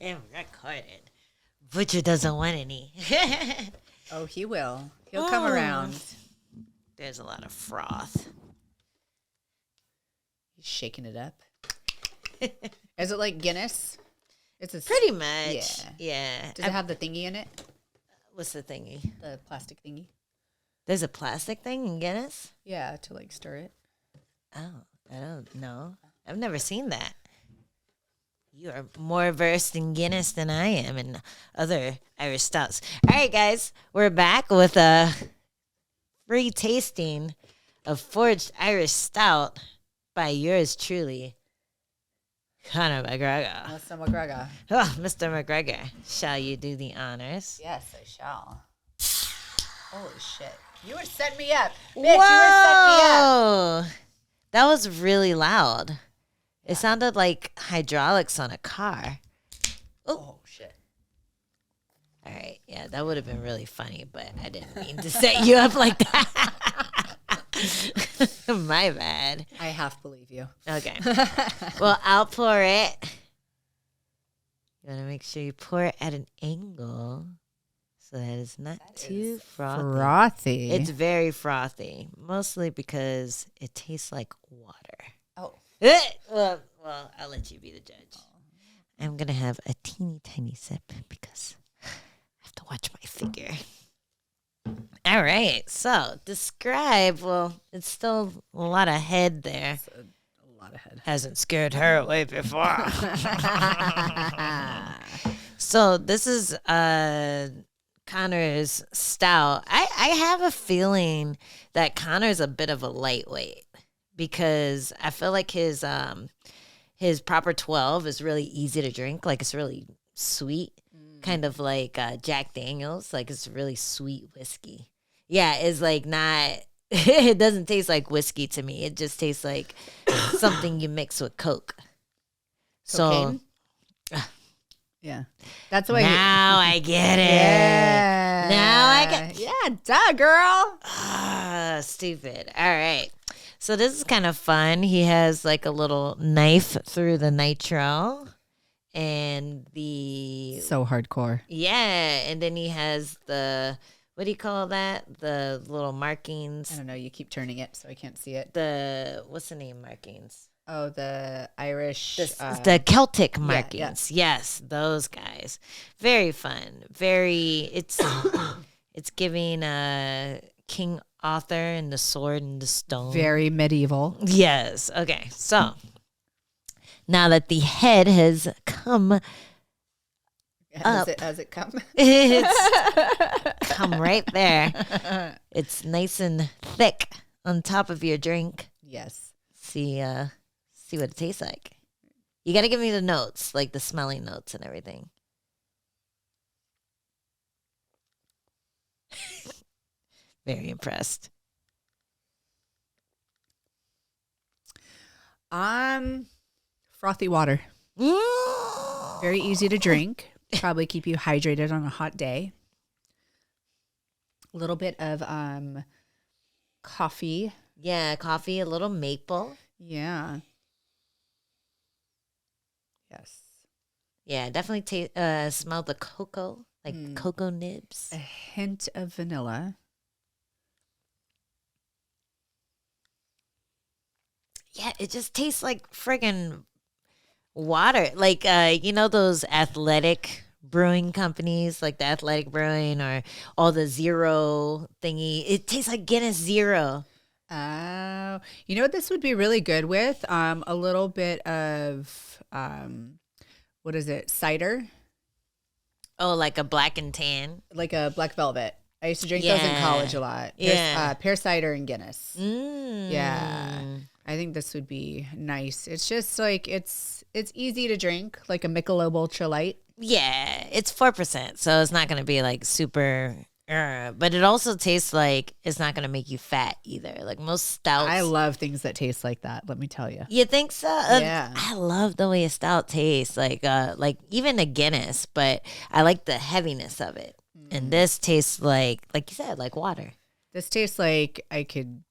And recorded. Butcher doesn't want any. Oh, he will. He'll come around. There's a lot of froth. He's shaking it up. Is it like Guinness? It's a Pretty much. Yeah. Does it have the thingy in it? What's the thingy? The plastic thingy. There's a plastic thing in Guinness? Yeah, to like stir it. Oh, I don't know. I've never seen that. You are more versed in Guinness than I am in other Irish stouts. All right, guys, we're back with a free tasting of Forged Irish Stout by yours truly, Conor McGregor. Mr. McGregor. Oh, Mr. McGregor, shall you do the honors? Yes, I shall. Holy shit. You were setting me up. Bitch, Whoa! you were setting me up. That was really loud. It sounded like hydraulics on a car. Oh, shit. All right. Yeah, that would have been really funny, but I didn't mean to set you up like that. My bad. I half believe you. Okay. Well, I'll pour it. You want to make sure you pour it at an angle so that it's not too frothy. Frothy. It's very frothy, mostly because it tastes like water. Oh. Well, I'll let you be the judge. I'm going to have a teeny tiny sip because I have to watch my figure. All right. So describe. Well, it's still a lot of head there. It's a lot of head. Hasn't scared her away before. So this is Conor's stout. I have a feeling that Conor's a bit of a lightweight because I feel like his proper 12 is really easy to drink. Like it's really sweet. Kind of like Jack Daniels, like it's really sweet whiskey. Yeah, it's like not, it doesn't taste like whiskey to me. It just tastes like something you mix with Coke. Cocaine? So, Yeah. That's why. now I get it. Yeah. Now I get Yeah, duh, girl. stupid. All right. So this is kind of fun. He has like a little knife through the nitro. And So hardcore. and then he has the, what do you call that? The little markings. I don't know. You keep turning it so I can't see it. What's the name markings? Oh, the Irish. The Celtic yeah. markings. Yes, those guys. Very fun. It's giving King Arthur and the sword and the stone. Very medieval. Yes. Okay. So now that the head has come up, Has it come? it's come right there. It's nice and thick on top of your drink. Yes. See what it tastes like. You got to give me the notes, like the smelling notes and everything. Very impressed. Frothy water. Very easy to drink. Probably keep you hydrated on a hot day. A little bit of coffee. Yeah, coffee, a little maple. Yeah. Yes. Yeah, definitely smell the cocoa, like cocoa nibs. A hint of vanilla. Yeah, it just tastes like friggin' water. Like, those athletic brewing companies, like the Athletic Brewing or all the Zero thingy. It tastes like Guinness Zero. Oh, you know what this would be really good with? A little bit of, what is it? Cider? Oh, like a black and tan? Like a black velvet. I used to drink those in college a lot. Yeah. Pear cider and Guinness. Mm. Yeah. I think this would be nice. It's just like, it's easy to drink, like a Michelob Ultra Light. Yeah, it's 4%, so it's not going to be like super, but it also tastes like it's not going to make you fat either. Like most stouts. I love things that taste like that, let me tell you. You think so? Yeah. I love the way a stout tastes, like even a Guinness, but I like the heaviness of it. And this tastes like you said, like water. This tastes like I could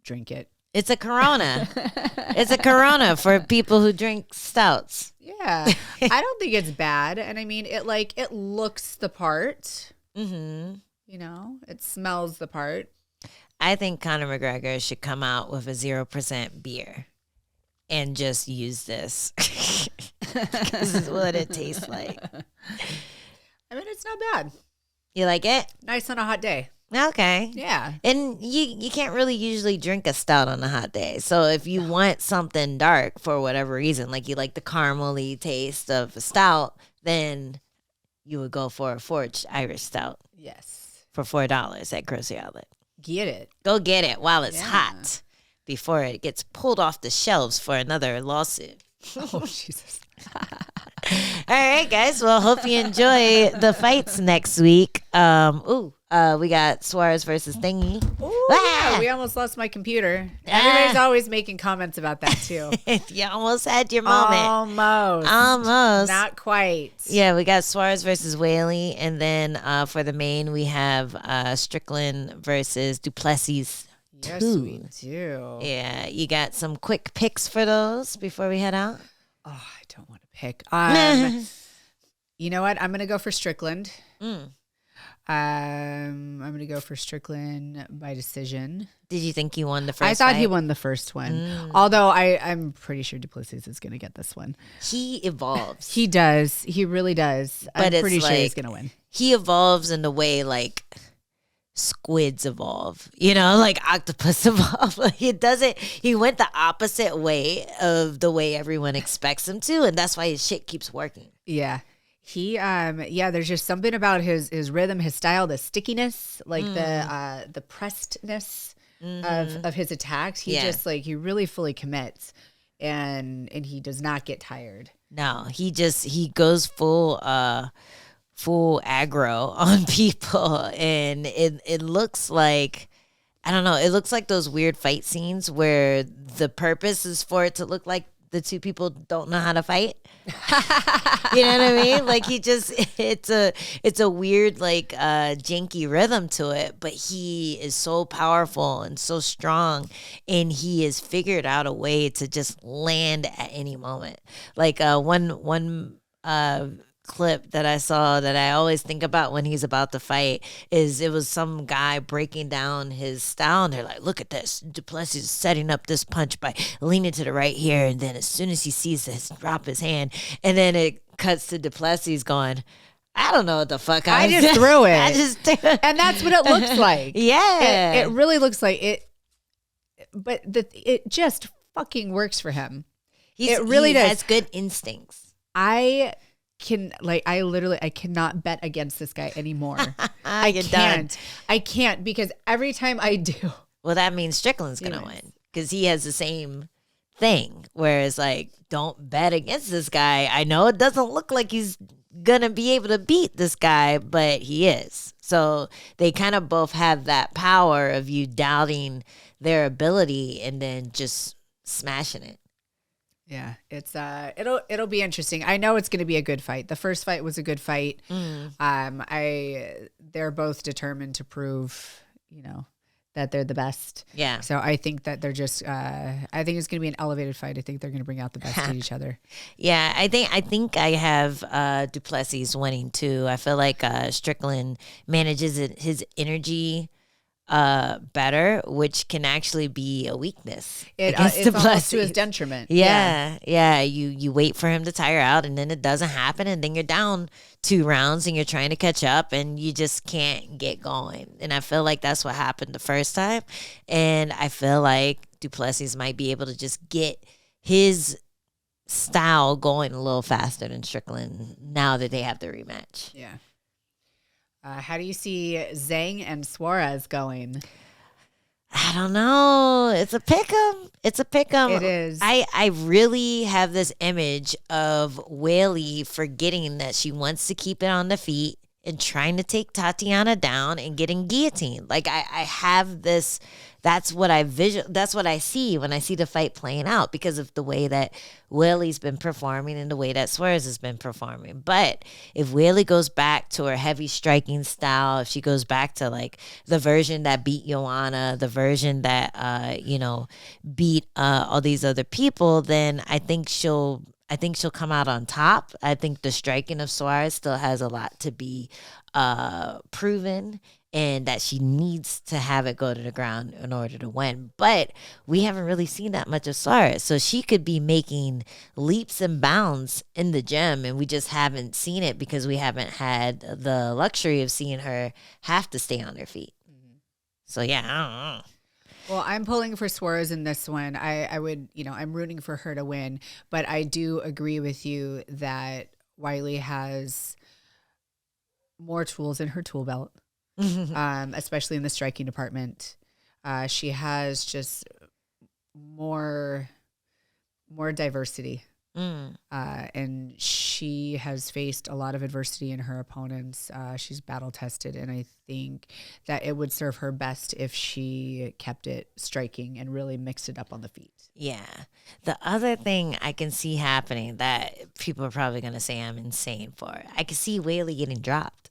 drink it It's a Corona. It's a Corona for people who drink stouts. Yeah. I don't think it's bad. And I mean, it looks the part. Mm-hmm. You know, it smells the part. I think Conor McGregor should come out with a 0% beer and just use this. This is what it tastes like. I mean, it's not bad. You like it? Nice on a hot day. Okay. Yeah. And you can't really usually drink a stout on a hot day. So if you want something dark for whatever reason, like you like the caramely taste of a stout, then you would go for a forged Irish stout. Yes. For $4 at Grocery Outlet. Get it. Go get it while it's hot before it gets pulled off the shelves for another lawsuit. Oh, Jesus. All right, guys. Well, hope you enjoy the fights next week. We got Suarez versus Thingy. Ooh, yeah, we almost lost my computer. Everybody's always making comments about that too. You almost had your moment. Almost. Not quite. Yeah, we got Suarez versus Weili, and then for the main we have Strickland versus Duplessis. Yes, we do. Yeah, you got some quick picks for those before we head out? Oh, I don't want to pick. You know what? I'm going to go for Strickland. I'm going to go for Strickland by decision. Did you think he won the first I thought fight? he won the first one. Although I'm pretty sure Duplessis is going to get this one. He evolves. He does. He really does. But I'm pretty sure he's going to win. He evolves in the way like squids evolve, like octopus evolve. He went the opposite way of the way everyone expects him to, and that's why his shit keeps working. Yeah. There's just something about his rhythm, his style, the stickiness, like the pressedness of his attacks. He just he really fully commits, and he does not get tired. No, he goes full aggro on people, and it looks like, I don't know, it looks like those weird fight scenes where the purpose is for it to look like the two people don't know how to fight. You know what I mean? Like it's a weird like janky rhythm to it, but he is so powerful and so strong, and he has figured out a way to just land at any moment. Like one clip that I saw that I always think about when he's about to fight is it was some guy breaking down his style, and they're like, look at this, Duplessis is setting up this punch by leaning to the right here, and then as soon as he sees this, drop his hand, and then it cuts to Duplessis going, I don't know what the fuck I just threw it. I just threw it. And that's what it looks like. Yeah. It really looks like it, but it just fucking works for him. He has good instincts. I cannot bet against this guy anymore. I can't because every time I do. Well, that means Strickland's going to win because he has the same thing. Whereas like, don't bet against this guy. I know it doesn't look like he's going to be able to beat this guy, but he is. So they kind of both have that power of you doubting their ability and then just smashing it. Yeah, it's it'll be interesting. I know it's going to be a good fight. The first fight was a good fight. They're both determined to prove, that they're the best. Yeah. So I think that they're just I think it's going to be an elevated fight. I think they're going to bring out the best in each other. Yeah, I think I have Duplessis winning too. I feel like Strickland manages his energy better, which can actually be a weakness. It's almost to his detriment. Yeah. You wait for him to tire out, and then it doesn't happen, and then you're down 2 rounds, and you're trying to catch up, and you just can't get going. And I feel like that's what happened the first time, and I feel like Duplessis might be able to just get his style going a little faster than Strickland now that they have the rematch. Yeah. How do you see Zhang and Suarez going? I don't know. It's a pick'em. It is. I really have this image of Weili forgetting that she wants to keep it on the feet and trying to take Tatiana down and getting guillotined. Like I have this. That's what that's what I see when I see the fight playing out, because of the way that Weili's been performing and the way that Suarez has been performing. But if Weili goes back to her heavy striking style, if she goes back to like the version that beat Joanna, the version that beat all these other people, then I think she'll come out on top. I think the striking of Suarez still has a lot to be proven, and that she needs to have it go to the ground in order to win. But we haven't really seen that much of Suarez. So she could be making leaps and bounds in the gym, and we just haven't seen it because we haven't had the luxury of seeing her have to stay on her feet. So, yeah, I don't know. Well, I'm pulling for Suarez in this one. I would, I'm rooting for her to win. But I do agree with you that Weili has more tools in her tool belt. Especially in the striking department. She has just more diversity. And she has faced a lot of adversity in her opponents. She's battle tested, and I think that it would serve her best if she kept it striking and really mixed it up on the feet. Yeah. The other thing I can see happening that people are probably going to say I'm insane for, I can see Weili getting dropped.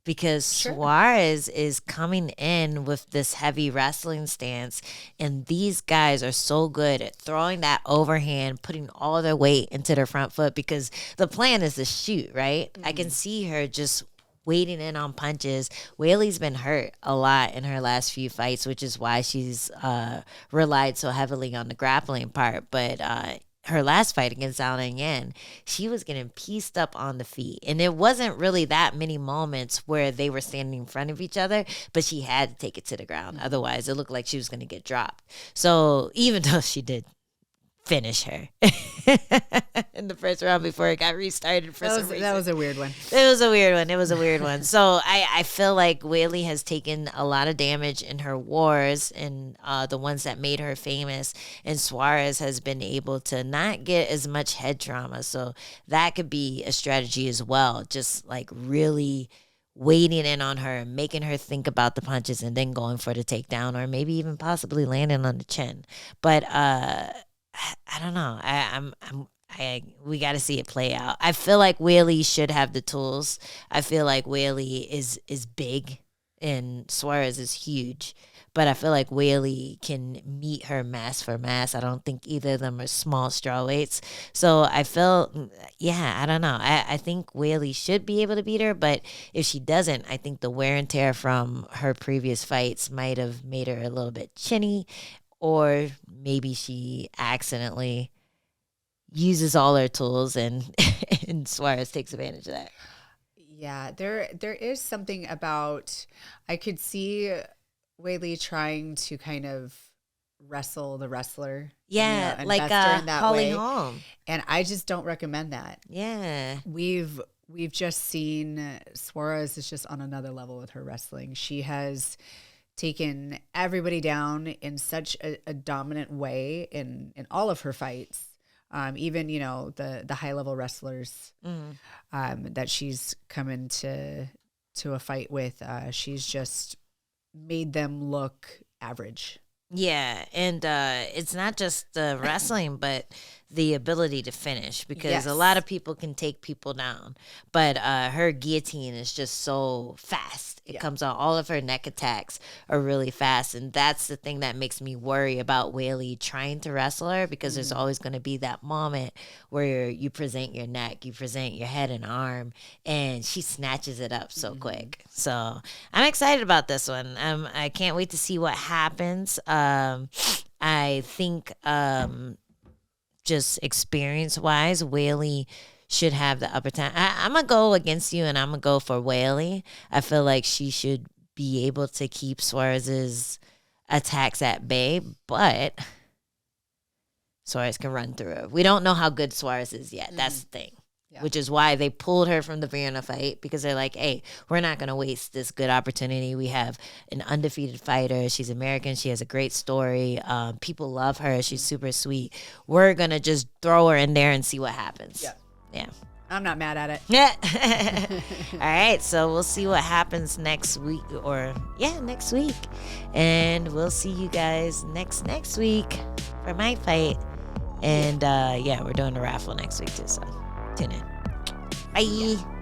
Because Suarez is coming in with this heavy wrestling stance, and these guys are so good at throwing that overhand, putting all their weight into their front foot, because the plan is to shoot, right? I can see her just waiting in on punches. Weili's been hurt a lot in her last few fights, which is why she's relied so heavily on the grappling part. But her last fight against Zhang Yan, she was getting pieced up on the feet. And it wasn't really that many moments where they were standing in front of each other, but she had to take it to the ground. Otherwise, it looked like she was going to get dropped. So even though she did finish her in the first round before it got restarted for some reason. That was a weird one. It was a weird one. So I feel like Weili has taken a lot of damage in her wars, and the ones that made her famous, and Suarez has been able to not get as much head trauma. So that could be a strategy as well. Just like really waiting in on her, making her think about the punches, and then going for the takedown, or maybe even possibly landing on the chin. But I don't know. We got to see it play out. I feel like Weili should have the tools. I feel like Weili is big and Suarez is huge, but I feel like Weili can meet her mass for mass. I don't think either of them are small strawweights. So I feel, I don't know. I think Weili should be able to beat her, but if she doesn't, I think the wear and tear from her previous fights might have made her a little bit chinny. Or maybe she accidentally uses all her tools and Suarez takes advantage of that. Yeah, there is something about, I could see Weili trying to kind of wrestle the wrestler. Yeah, and like Holly Holm. And I just don't recommend that. Yeah. We've just seen Suarez is just on another level with her wrestling. She has taken everybody down in such a dominant way in all of her fights. Even, the high level wrestlers that she's come into a fight with, she's just made them look average. Yeah, and it's not just the wrestling, but the ability to finish, because a lot of people can take people down, but her guillotine is just so fast. It comes out. All of her neck attacks are really fast, and that's the thing that makes me worry about Weili trying to wrestle her, because there's always going to be that moment where you present your neck, you present your head and arm, and she snatches it up so quick. So I'm excited about this one. I can't wait to see what happens. I think just experience-wise, Weili should have the upper time. I'm going to go against you, and I'm going to go for Weili. I feel like she should be able to keep Suarez's attacks at bay, but Suarez can run through her. We don't know how good Suarez is yet. That's the thing. Yeah. Which is why they pulled her from the Vienna fight, because they're like, hey, we're not going to waste this good opportunity. We have an undefeated fighter. She's American. She has a great story. People love her. She's super sweet. We're going to just throw her in there and see what happens. Yeah. I'm not mad at it. Yeah. All right. So we'll see what happens next week next week. And we'll see you guys next week for my fight. And we're doing a raffle next week too. So tune in. Bye.